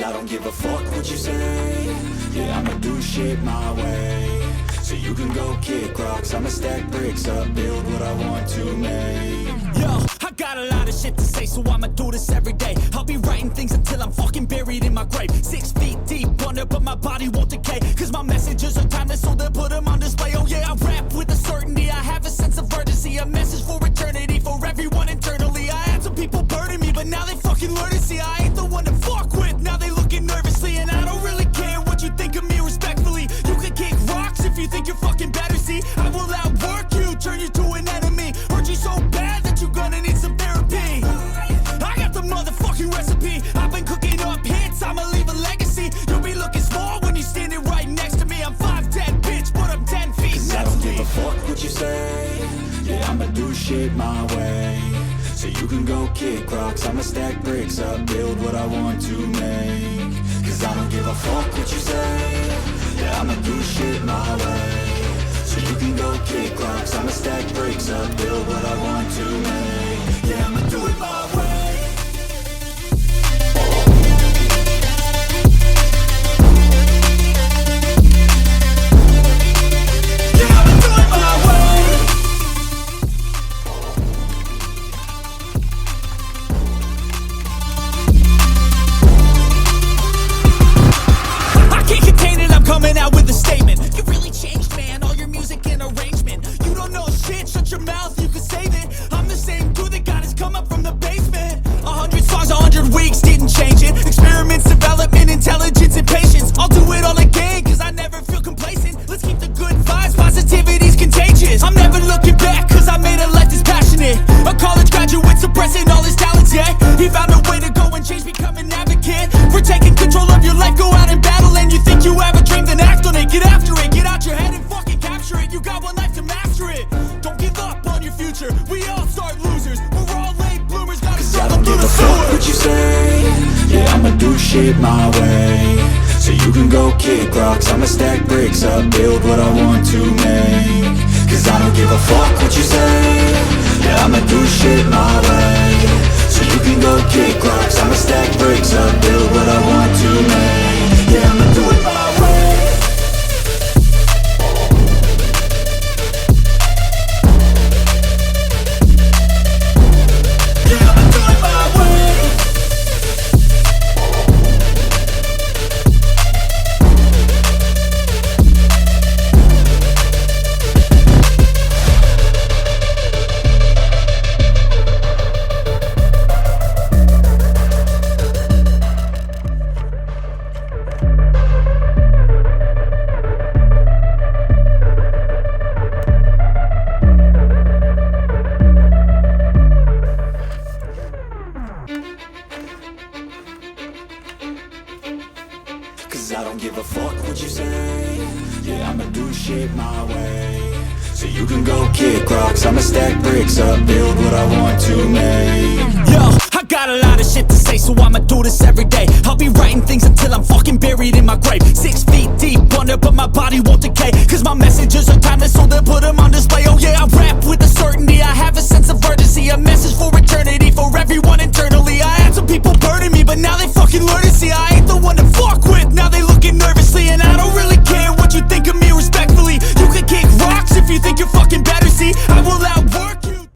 Cause I don't give a fuck what you say. Yeah, I'ma do shit my way. So you can go kick rocks, I'ma stack bricks up, build what I want to make. Yo, I got a lot of shit to say, so I'ma do this every day. I'll be writing things until I'm fucking buried in my grave. 6 feet deep under, but my body won't decay. Cause my messages are timeless, so they'll put them on display. Oh yeah, I rap with a certainty, I have a sense of urgency. A message for eternity, for everyone internally. I had some people burning me, but now they fucking learn to see I ain't the one to fuck with. Now they looking nervously, and I don't really care what you think of me respectfully. You can kick rocks if you think you're fucking better, see. I will outwork you, turn you to an enemy. Hurt you so bad that you're gonna need some therapy. I got the motherfucking recipe. I've been cooking up hits, I'ma leave a legacy. You'll be looking small when you're standing right next to me. I'm 5'10", bitch, but I'm 10 feet next to me. I don't give a fuck what you say. Yeah, I'ma do shit my way. So you can go kick rocks, I'ma stack bricks up, build what I want to make. Cause I don't give a fuck what you say. Yeah, I'ma do shit my way. So you can go kick rocks, I'ma stack bricks up, build what I want to make. Yeah, I'ma do it my way. Coming out with a statement. You really changed, man, all your music and arrangement. You don't know shit, shut your mouth, you can save it. I'm the same dude that got his come up from the basement. 100 songs, 100 weeks, didn't change it. Experiments, development, intelligence, and patience. I'll do it all again, cause I never feel complacent. Let's keep the good vibes, positivity's contagious. I'm never looking back, cause I made a life that's passionate. A college graduate suppressing all his talents, yeah. He found a way to go and change, become an advocate. For taking control of your life, go out and battle. And you think you have a dream, then act on it. Get after it, get out your head and fucking capture it. You got one life to master it. Don't give up on your future. We all start losers. We're all late bloomers, gotta struggle through the sewer. I don't give a fuck what you say. Yeah, I'ma do shit my way. So you can go kick rocks, I'ma stack bricks up, build what I want to make. Cause I don't give a fuck what you say. Yeah, I'ma do shit my way. So you can go kick rocks, I'ma stack bricks up, build what I want to make. Yeah, I'ma do it my way. Yeah, I'ma do it my way. Cause I don't give a fuck what you say. Yeah, I'ma do shit my way. So you can go kick rocks, I'ma stack bricks up, build what I want to make. Yo, I got a lot of shit to say, so I'ma do this every day. I'll be writing things until I'm fucking buried in my grave. 6 feet deep under, but my body won't decay. Cause my messages are timeless, so they'll put them on display.